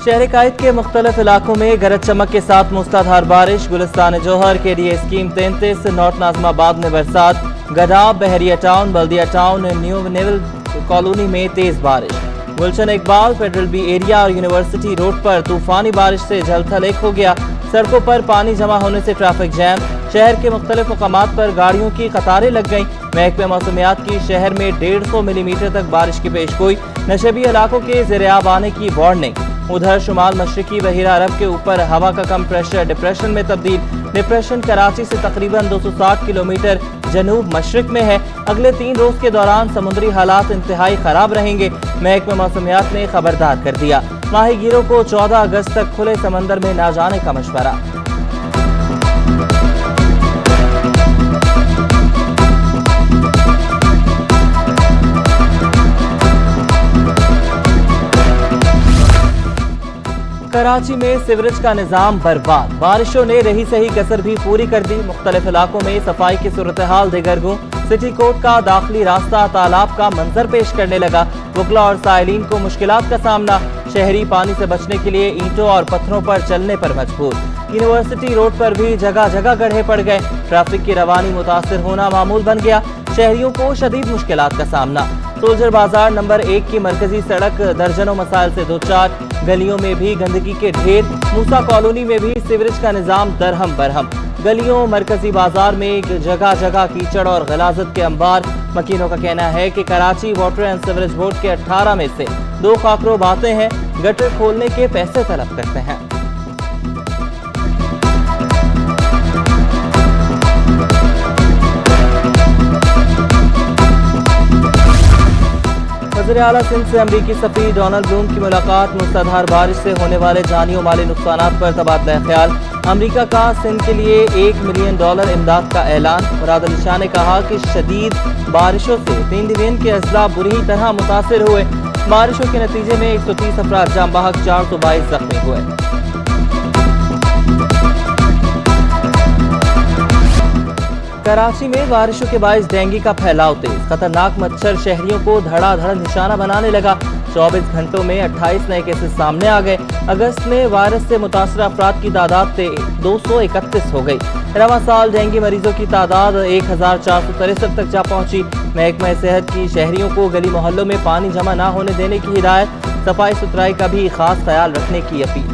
शहर कायद के मुख्तलिफ इलाकों में गरज चमक के साथ मूसलाधार बारिश। गुलिस्तान जोहर के लिए स्कीम 33, नॉर्थ नाज़िमाबाद में बरसात। गडाब, बहरिया टाउन, बल्दिया टाउन, न्यू नेवल कॉलोनी में तेज बारिश। गुलशन इकबाल, फेडरल बी एरिया और यूनिवर्सिटी रोड पर तूफानी बारिश से जलथल एक हो गया। सड़कों पर पानी जमा होने से ट्रैफिक जैम। शहर के मुख्तलिफ मकामात पर गाड़ियों की कतारें लग गईं। महकमे मौसमियात की शहर में 150 मिलीमीटर तक बारिश की पेशगोई। नशेबी इलाकों के ज़ेर-ए-आब आने की वार्निंग। उधर शुमाल मशरकी बहिरा अरब के ऊपर हवा का कम प्रेशर डिप्रेशन में तब्दील। डिप्रेशन कराची से तकरीबन 260 किलोमीटर जनूब मशरिक में है। अगले 3 रोज के दौरान समुद्री हालात इंतहाई खराब रहेंगे। महकमे मौसमियात ने खबरदार कर दिया। माहीगीरों को 14 अगस्त तक खुले समंदर में ना जाने का मशवरा। कराची में सिवरेज का निजाम बर्बाद। बारिशों ने रही सही कसर भी पूरी कर दी। मुख्तलिफ इलाकों में सफाई की सूरत हाल दिगरगूं। सिटी कोर्ट का दाखिली रास्ता तालाब का मंजर पेश करने लगा। वकला और साइलिन को मुश्किलात का सामना। शहरी पानी से बचने के लिए ईंटों और पत्थरों पर चलने पर मजबूर। यूनिवर्सिटी रोड पर भी जगह जगह गड्ढे पड़ गए। ट्रैफिक की रवानी मुतासिर होना मामूल बन गया। शहरियों को शदीद मुश्किलात का सामना। सोल्जर बाजार नंबर 1 की मरकजी सड़क दर्जनों मसाइल से दो चार। गलियों में भी गंदगी के ढेर। मूसा कॉलोनी में भी सीवरेज का निजाम दरहम बरहम। गलियों मरकजी बाजार में जगह जगह कीचड़ और गलाजत के अंबार। मकीनों का कहना है कि Karachi water and sewerage board के 18 में से 2 खाकरोब आते हैं, गटर खोलने के पैसे तलब करते हैं। वज़ीर आला सिंध से अमरीकी सफ़ीर डोनाल्ड ब्लूम की मुलाकात। मूसलाधार बारिश से होने वाले जानी और माली नुकसानात पर तबादला ख्याल। अमरीका का सिंध के लिए $1 मिलियन इमदाद का ऐलान। मुराद अली शाह ने कहा कि शदीद बारिशों से 3 डिवीजन के अजला बुरी तरह मुतासिर हुए। बारिशों के नतीजे में 130 अफराद जाम बहक, 422 जख्मी हुए। कराची में बारिशों के बायस डेंगू का फैलाव तेज। खतरनाक मच्छर शहरियों को धड़ाधड़ निशाना बनाने लगा। 24 घंटों में 28 नए केसेस सामने आ गए। अगस्त में वायरस से मुतासर अफराद की तादाद 231 हो गई। रवां साल डेंगू मरीजों की तादाद 1463 तक जा पहुंची। महकमा सेहत की शहरियों को गली मोहल्लों में पानी जमा न होने देने की हिदायत। सफाई सुथराई का भी खास ख्याल रखने की अपील।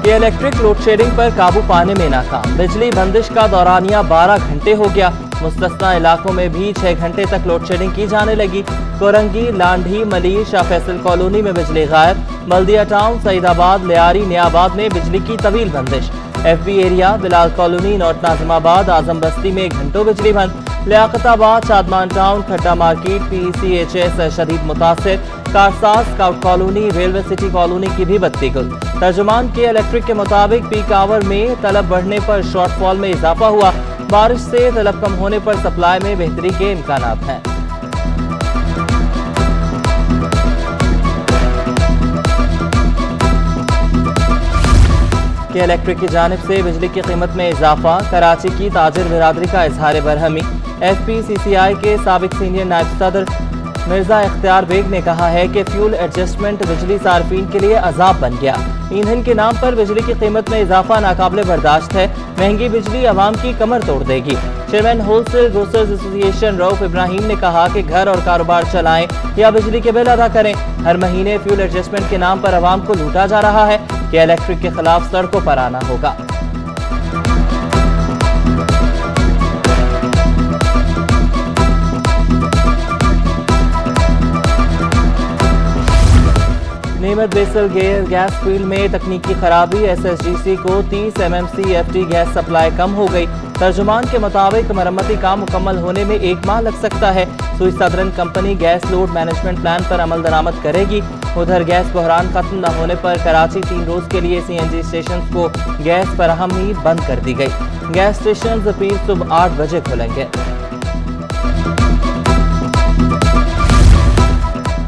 कि इलेक्ट्रिक लोड शेडिंग पर काबू पाने में नाकाम। बिजली बंदिश का दौरानिया 12 घंटे हो गया। मुस्तस्ना इलाकों में भी 6 घंटे तक लोड शेडिंग की जाने लगी। कोरंगी, लांढी, मलीर, शाह फैसल कॉलोनी में बिजली गायब। बल्दिया टाउन, सईदाबाद, लियारी, नियाबाद में बिजली की तवील बंदिश। FB area, Bilal colony, north Nazimabad, Azam Basti में घंटों बिजली बंद। Liaquatabad, Shadman town, Khadda market, PCHS शदीद मुतासिर। Karsaz, scout colony, railway city colony की भी बत्ती गुल। तर्जुमान के इलेक्ट्रिक के मुताबिक पीक आवर में तलब बढ़ने पर शॉर्टफॉल में इजाफा हुआ। बारिश से तलब कम होने पर सप्लाई में बेहतरी के इम्कानात हैं। कि इलेक्ट्रिक की जानिब से बिजली की कीमत में इजाफा। कराची की ताजिर बिरादरी का इजहार बरहमी। FPCCI के साबिक सीनियर नायब सदर मिर्जा इख्तियार बेग ने कहा है कि फ्यूल एडजस्टमेंट बिजली सार्फिन के लिए अजाब बन गया। ईंधन के नाम पर बिजली की कीमत में इजाफा नाकाबिले बर्दाश्त है। महंगी बिजली अवाम की कमर तोड़ देगी। Chairman wholesale grocers association Rauf Ibrahim ने कहा कि घर और कारोबार चलाएं या बिजली के बिल अदा करें, हर महीने फ्यूल एडजस्टमेंट के नाम पर अवाम को लूटा जा रहा है। कि इलेक्ट्रिक के खिलाफ सड़कों पर आना होगा। नेमत बेसल गैस फील्ड में तकनीकी खराबी। SSGC को 30 MMCFT गैस सप्लाई कम हो गई। तर्जुमान के मुताबिक मरम्मती काम मुकम्मल होने में 1 माह लग सकता है। सुई southern company gas load management plan पर अमल दरामद करेगी। उधर गैस बहरान खत्म न होने पर कराची 3 रोज के लिए CNG स्टेशन को गैस फराहमी बंद कर दी गई। गैस स्टेशन पीर सुबह 8 बजे खुलेंगे।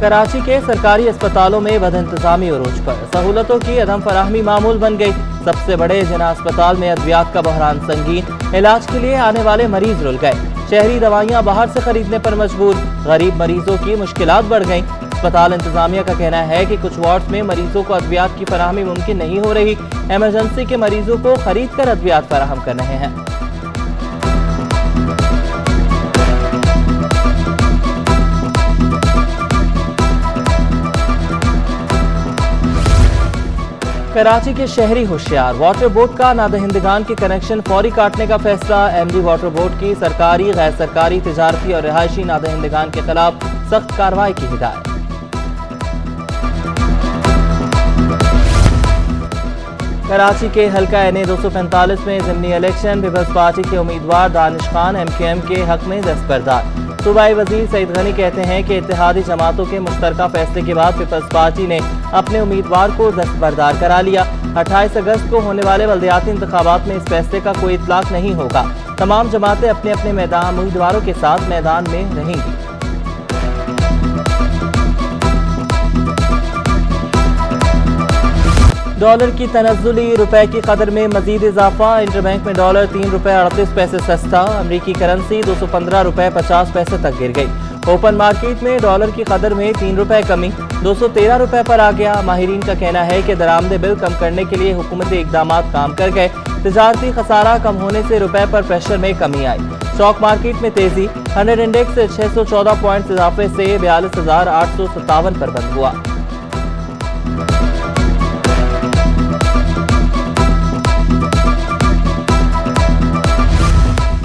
कराची के सरकारी अस्पतालों में बदइंतजामी उरूज पर, सहूलतों की अदम फराहमी मामूल बन गई। सबसे बड़े जिना अस्पताल में अद्वियात का बहरान संगीन, इलाज के लिए आने वाले मरीज रुल गए। शहरी दवाइयां बाहर से खरीदने पर मजबूर, गरीब मरीजों की मुश्किलात बढ़ गईं। अस्पताल इंतजामिया का कहना है कि कुछ वार्ड्स में मरीजों को अद्वियात की फराहमी मुमकिन नहीं हो रही। इमरजेंसी के मरीजों को खरीद कर अद्वियात फराहम कर रहे हैं। कराची के शहरी होशियार, वाटर बोर्ड का नादहिंदगान के कनेक्शन फौरी काटने का फैसला। एमडी वाटर बोर्ड की सरकारी, गैर सरकारी, तिजारती और रिहायशी नादहिंदगान के खिलाफ सख्त कार्रवाई की हिदायत। कराची के हल्का NA 245 में ज़िमनी इलेक्शन, पीपल्स पार्टी के उम्मीदवार दानिश खान MKM के हक में दस्तबरदार। सूबाई वजीर सईद गनी कहते हैं कि इत्तेहादी जमातों के मुश्तरका फैसले के बाद पीपल्स पार्टी ने अपने उम्मीदवार को दस्तबरदार करा लिया। 28 अगस्त को होने वाले बल्दियाती इंतखाबात में इस फैसले का कोई इतलाक नहीं होगा। तमाम जमातें अपने अपने मैदान उम्मीदवारों के साथ मैदान में रहेंगी। डॉलर की तनज़्ज़ुली, रुपए की कदर में मजीद इजाफा। इंटरबैंक में डॉलर ₹3.38 सस्ता। अमरीकी करेंसी ₹215.50 तक गिर गई। ओपन मार्केट में डॉलर की कदर में ₹3 कमी, ₹213 पर आ गया। माहिरीन का कहना है कि दरामदे बिल कम करने के लिए हुकूमती इक़दामात काम कर गए। तिजारती खसारा कम होने से रुपए पर प्रेशर में कमी आई। स्टॉक मार्केट में तेजी, 100 इंडेक्स 614 पॉइंट्स इजाफे से 42,857 पर बंद हुआ।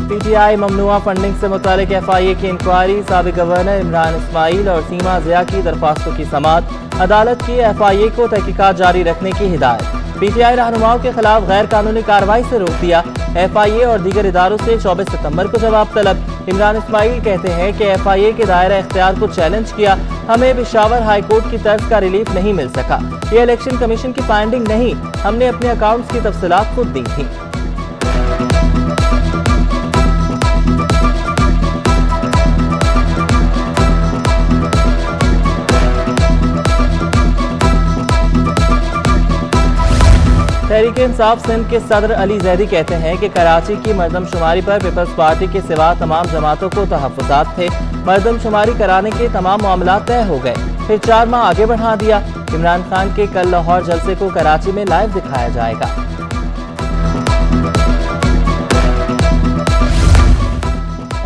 PTI ममनुआ फंडिंग से मुतालिक FIA की इंक्वायरी, साबिक गवर्नर इमरान इस्माइल और सीमा ज़िया की दरख्वास्तों की समाअत। अदालत की FIA को तहकीकात जारी रखने की हिदायत। PTI रहनुमाओं के खिलाफ गैर कानूनी कार्रवाई से रोक दिया। FIA और दीगर इदारों से 24 सितंबर को जवाब तलब। इमरान इस्माइल कहते हैं कि FIA के दायरा इख्तियार को चैलेंज किया। हमें पेशावर हाई कोर्ट की तर्ज का रिलीफ नहीं मिल सका। ये इलेक्शन कमीशन की फाइंडिंग नहीं, हमने अपने अकाउंट्स की तफसीलात खुद दी थी। तहरीक इंसाफ सिंध के सदर अली जैदी कहते हैं कि कराची की मरदमशुमारी पर पीपल्स पार्टी के सिवा तमाम जमातों को तहफ़्फ़ुज़ात थे। मरदमशुमारी कराने के तमाम मामला तय हो गए, फिर 4 माह आगे बढ़ा दिया। इमरान खान के कल लाहौर जलसे को कराची में लाइव दिखाया जाएगा।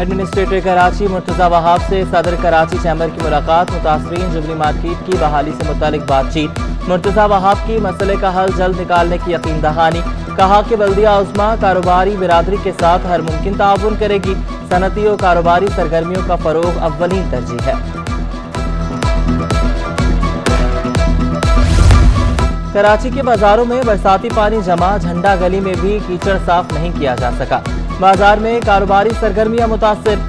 एडमिनिस्ट्रेटर कराची मुर्तज़ा वहाब से सदर कराची चैम्बर की मुलाकात। मुतासरीन जुबली मार्केट की बहाली से मुतालिक बातचीत। मुर्तज़ा वहाब की मसले का हल जल्द निकालने की यकीन दहानी। कहा कि बल्दिया उस्मा कारोबारी बिरादरी के साथ हर मुमकिन ताउन करेगी। सनती और कारोबारी सरगर्मियों का फरोग अव्वलीन तरजीह है। कराची के बाजारों में बरसाती पानी जमा, झंडा गली में भी कीचड़ साफ नहीं किया जा सका। बाजार में कारोबारी सरगर्मियां मुतासिर।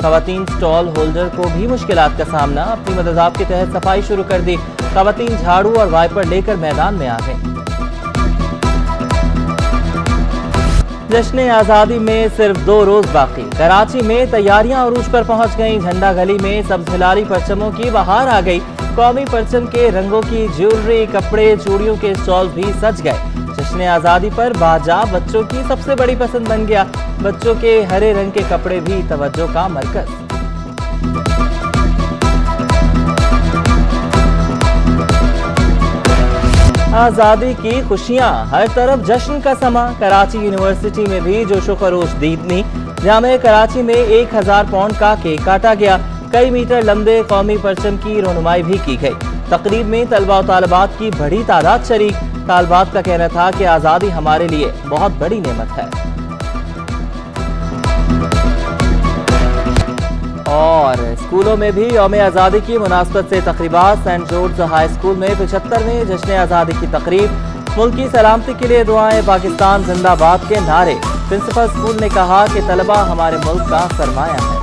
खवातीन स्टॉल होल्डर को भी मुश्किलात का सामना। अपनी मदद के तहत सफाई शुरू कर दी। खवातीन झाड़ू और वाइपर लेकर मैदान में आ गए। जश्न आज़ादी में सिर्फ 2 रोज बाकी। कराची में तैयारियां उरूज पर पहुंच गईं। झंडा गली में सब्ज हिलारी परचमों की बहार आ गई। कौमी परचम के रंगों की ज्वेलरी, कपड़े, चूड़ियों के स्टॉल भी सज गए। जश्न आज़ादी पर बाजा बच्चों की सबसे बड़ी पसंद बन गया। बच्चों के हरे रंग के कपड़े भी तवज्जो का मरकज। आज़ादी की खुशियां, हर तरफ जश्न का समा। कराची यूनिवर्सिटी में भी जोशो खरोश दीदनी। जामे कराची में 1000 पाउंड का केक काटा गया। कई मीटर लंबे कौमी परचम की रोनुमाई भी की गई। तकरीब में तलबा और तालिबात की बड़ी तादाद शरीक। तालिबात का कहना था कि आज़ादी हमारे लिए बहुत बड़ी नेमत है। और स्कूलों में भी यौम आज़ादी की मुनासबत से तकरीबात। सेंट जॉर्ज हाई स्कूल में 75वें जश्न आज़ादी की तकरीब। मुल्क की सलामती के लिए दुआएं, पाकिस्तान जिंदाबाद के नारे। प्रिंसिपल स्कूल ने कहा कि तलबा हमारे मुल्क का सरमाया है।